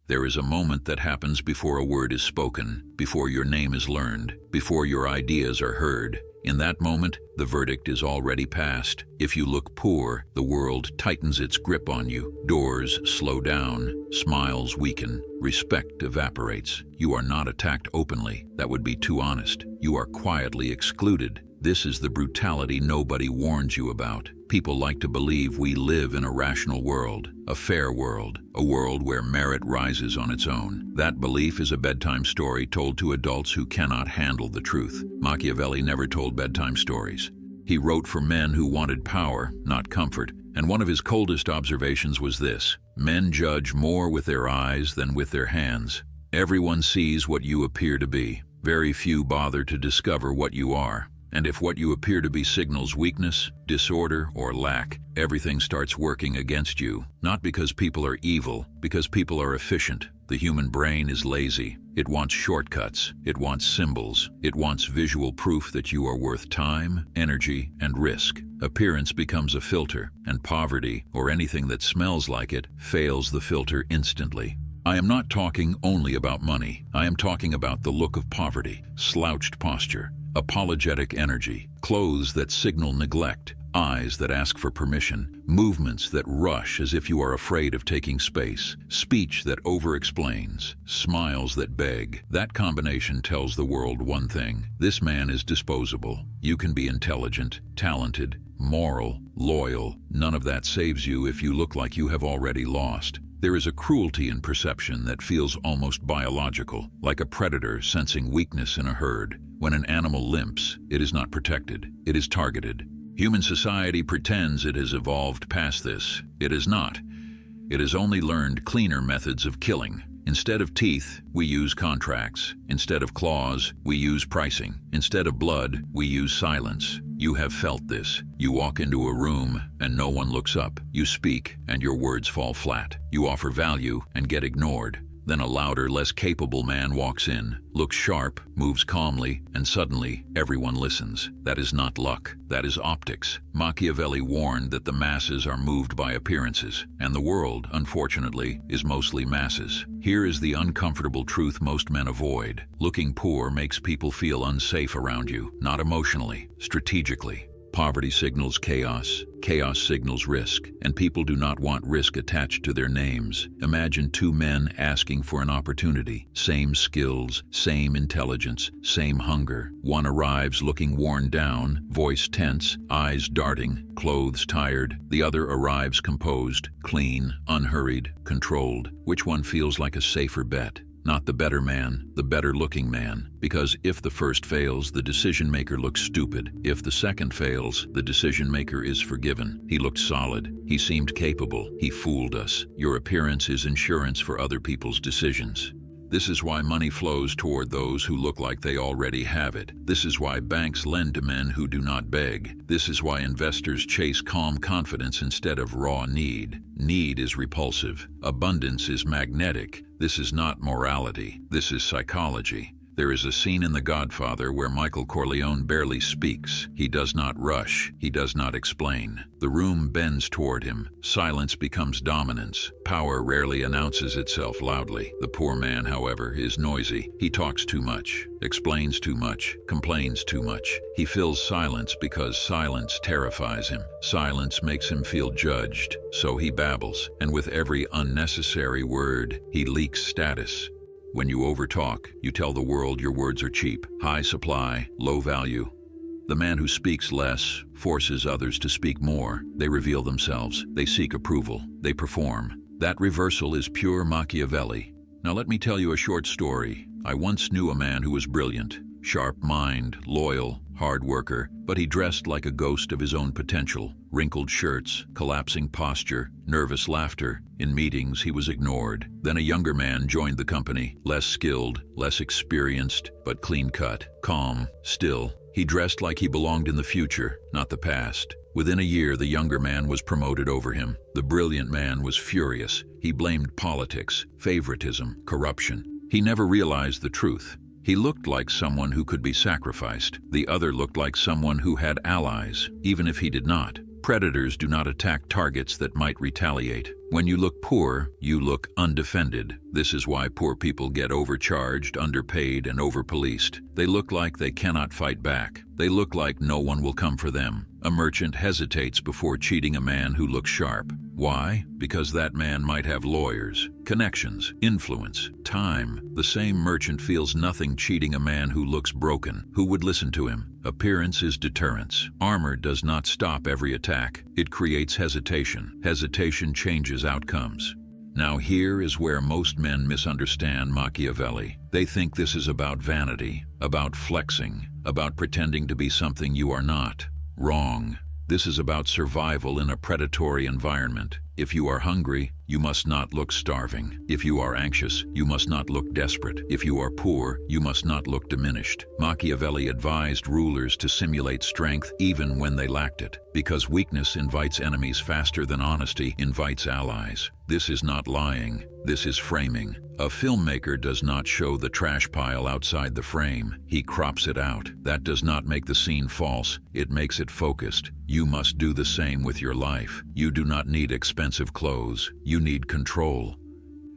There is a moment that happens before a word is spoken, before your name is learned, before your ideas are heard. In that moment, the verdict is already passed. If you look poor, the world tightens its grip on you. Doors slow down, smiles weaken, respect evaporates. You are not attacked openly. That would be too honest. You are quietly excluded. This is the brutality nobody warns you about. People like to believe we live in a rational world, a fair world, a world where merit rises on its own. That belief is a bedtime story told to adults who cannot handle the truth. Machiavelli never told bedtime stories. He wrote for men who wanted power, not comfort, and one of his coldest observations was this: men judge more with their eyes than with their hands. Everyone sees what you appear to be. Very few bother to discover what you are. And if what you appear to be signals weakness, disorder, or lack, everything starts working against you. Not because people are evil, because people are efficient. The human brain is lazy. It wants shortcuts. It wants symbols. It wants visual proof that you are worth time, energy, and risk. Appearance becomes a filter, and poverty, or anything that smells like it, fails the filter instantly. I am not talking only about money. I am talking about the look of poverty, slouched posture, apologetic energy, clothes that signal neglect, eyes that ask for permission, movements that rush as if you are afraid of taking space, speech that over-explains, smiles that beg. That combination tells the world one thing: this man is disposable. You can be intelligent, talented, moral, loyal. None of that saves you if you look like you have already lost. There is a cruelty in perception that feels almost biological, like a predator sensing weakness in a herd. When an animal limps, it is not protected, it is targeted. Human society pretends it has evolved past this. It is not. It has only learned cleaner methods of killing. Instead of teeth, we use contracts. Instead of claws, we use pricing. Instead of blood, we use silence. You have felt this. You walk into a room and no one looks up. You speak and your words fall flat. You offer value and get ignored. Then a louder, less capable man walks in, looks sharp, moves calmly, and suddenly everyone listens. That is not luck. That is optics. Machiavelli warned that the masses are moved by appearances, and the world, unfortunately, is mostly masses. Here is the uncomfortable truth most men avoid. Looking poor makes people feel unsafe around you, not emotionally, strategically. Poverty signals chaos. Chaos signals risk, and people do not want risk attached to their names. Imagine two men asking for an opportunity. Same skills, same intelligence, same hunger. One arrives looking worn down, voice tense, eyes darting, clothes tired. The other arrives composed, clean, unhurried, controlled. Which one feels like a safer bet? Not the better man, the better-looking man. Because if the first fails, the decision-maker looks stupid. If the second fails, the decision-maker is forgiven. He looked solid. He seemed capable. He fooled us. Your appearance is insurance for other people's decisions. This is why money flows toward those who look like they already have it. This is why banks lend to men who do not beg. This is why investors chase calm confidence instead of raw need. Need is repulsive. Abundance is magnetic. This is not morality. This is psychology. There is a scene in The Godfather where Michael Corleone barely speaks. He does not rush. He does not explain. The room bends toward him. Silence becomes dominance. Power rarely announces itself loudly. The poor man, however, is noisy. He talks too much, explains too much, complains too much. He fills silence because silence terrifies him. Silence makes him feel judged, so he babbles. And with every unnecessary word, he leaks status. When you overtalk, you tell the world your words are cheap, high supply, low value. The man who speaks less forces others to speak more. They reveal themselves. They seek approval. They perform. That reversal is pure Machiavelli. Now let me tell you a short story. I once knew a man who was brilliant, sharp mind, loyal, hard worker, but he dressed like a ghost of his own potential. Wrinkled shirts, collapsing posture, nervous laughter. In meetings, he was ignored. Then a younger man joined the company, less skilled, less experienced, but clean-cut, calm, still. He dressed like he belonged in the future, not the past. Within a year, the younger man was promoted over him. The brilliant man was furious. He blamed politics, favoritism, corruption. He never realized the truth. He looked like someone who could be sacrificed. The other looked like someone who had allies, even if he did not. Predators do not attack targets that might retaliate. When you look poor, you look undefended. This is why poor people get overcharged, underpaid, and overpoliced. They look like they cannot fight back. They look like no one will come for them. A merchant hesitates before cheating a man who looks sharp. Why? Because that man might have lawyers, connections, influence, time. The same merchant feels nothing cheating a man who looks broken. Who would listen to him? Appearance is deterrence. Armor does not stop every attack. It creates hesitation. Hesitation changes outcomes. Now here is where most men misunderstand Machiavelli. They think this is about vanity, about flexing, about pretending to be something you are not. Wrong. This is about survival in a predatory environment. If you are hungry, you must not look starving. If you are anxious, you must not look desperate. If you are poor, you must not look diminished. Machiavelli advised rulers to simulate strength even when they lacked it, because weakness invites enemies faster than honesty invites allies. This is not lying. This is framing. A filmmaker does not show the trash pile outside the frame. He crops it out. That does not make the scene false. It makes it focused. You must do the same with your life. You do not need expensive clothes. You need control.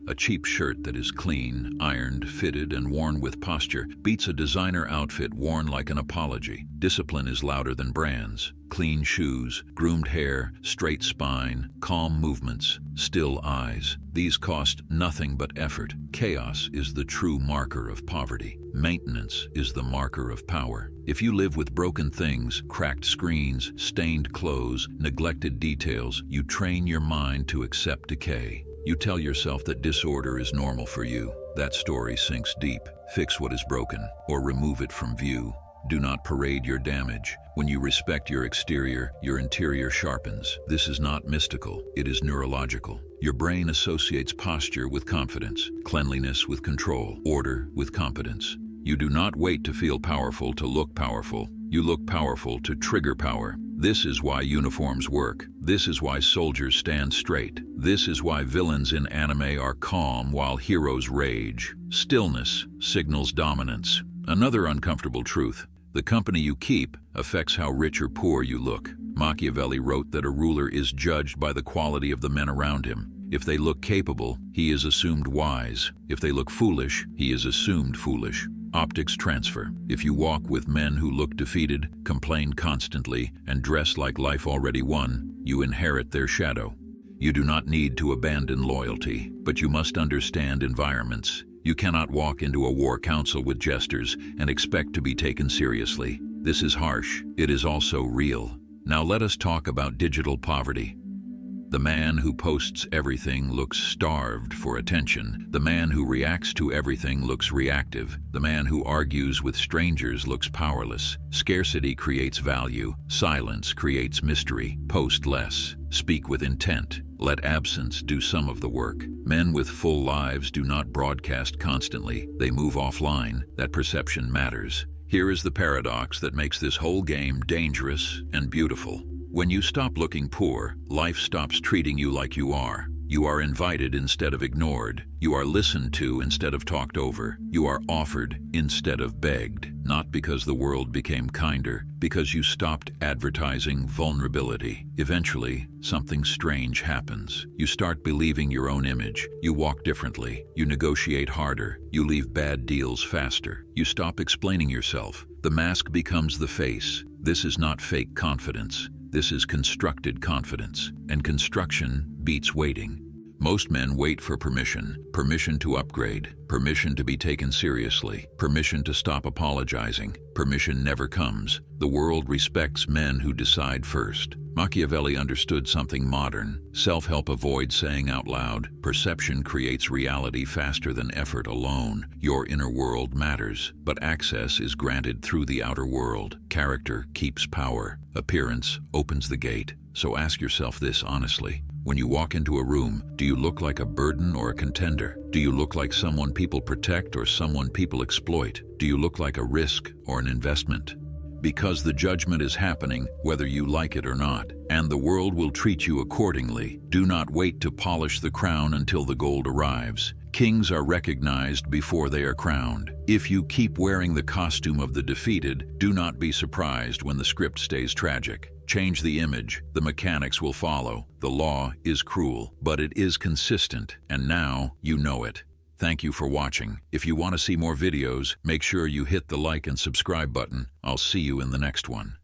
A cheap shirt that is clean, ironed, fitted, and worn with posture beats a designer outfit worn like an apology. Discipline is louder than brands. Clean shoes, groomed hair, straight spine, calm movements, still eyes. These cost nothing but effort. Chaos is the true marker of poverty. Maintenance is the marker of power. If you live with broken things, cracked screens, stained clothes, neglected details, you train your mind to accept decay. You tell yourself that disorder is normal for you. That story sinks deep. Fix what is broken, or remove it from view. Do not parade your damage. When you respect your exterior, your interior sharpens. This is not mystical, it is neurological. Your brain associates posture with confidence, cleanliness with control, order with competence. You do not wait to feel powerful to look powerful. You look powerful to trigger power. This is why uniforms work. This is why soldiers stand straight. This is why villains in anime are calm while heroes rage. Stillness signals dominance. Another uncomfortable truth: the company you keep affects how rich or poor you look. Machiavelli wrote that a ruler is judged by the quality of the men around him. If they look capable, he is assumed wise. If they look foolish, he is assumed foolish. Optics transfer. If you walk with men who look defeated, complain constantly, and dress like life already won, you inherit their shadow. You do not need to abandon loyalty, but you must understand environments. You cannot walk into a war council with jesters and expect to be taken seriously. This is harsh. It is also real. Now let us talk about digital poverty. The man who posts everything looks starved for attention. The man who reacts to everything looks reactive. The man who argues with strangers looks powerless. Scarcity creates value. Silence creates mystery. Post less. Speak with intent. Let absence do some of the work. Men with full lives do not broadcast constantly. They move offline. That perception matters. Here is the paradox that makes this whole game dangerous and beautiful. When you stop looking poor, life stops treating you like you are. You are invited instead of ignored. You are listened to instead of talked over. You are offered instead of begged. Not because the world became kinder, because you stopped advertising vulnerability. Eventually, something strange happens. You start believing your own image. You walk differently. You negotiate harder. You leave bad deals faster. You stop explaining yourself. The mask becomes the face. This is not fake confidence. This is constructed confidence, and construction beats waiting. Most men wait for permission. Permission to upgrade. Permission to be taken seriously. Permission to stop apologizing. Permission never comes. The world respects men who decide first. Machiavelli understood something modern. Self-help avoids saying out loud. Perception creates reality faster than effort alone. Your inner world matters, but access is granted through the outer world. Character keeps power. Appearance opens the gate. So ask yourself this honestly. When you walk into a room, do you look like a burden or a contender? Do you look like someone people protect or someone people exploit? Do you look like a risk or an investment? Because the judgment is happening, whether you like it or not, and the world will treat you accordingly. Do not wait to polish the crown until the gold arrives. Kings are recognized before they are crowned. If you keep wearing the costume of the defeated, do not be surprised when the script stays tragic. Change the image, the mechanics will follow. The law is cruel, but it is consistent, and now you know it. Thank you for watching. If you want to see more videos, make sure you hit the like and subscribe button. I'll see you in the next one.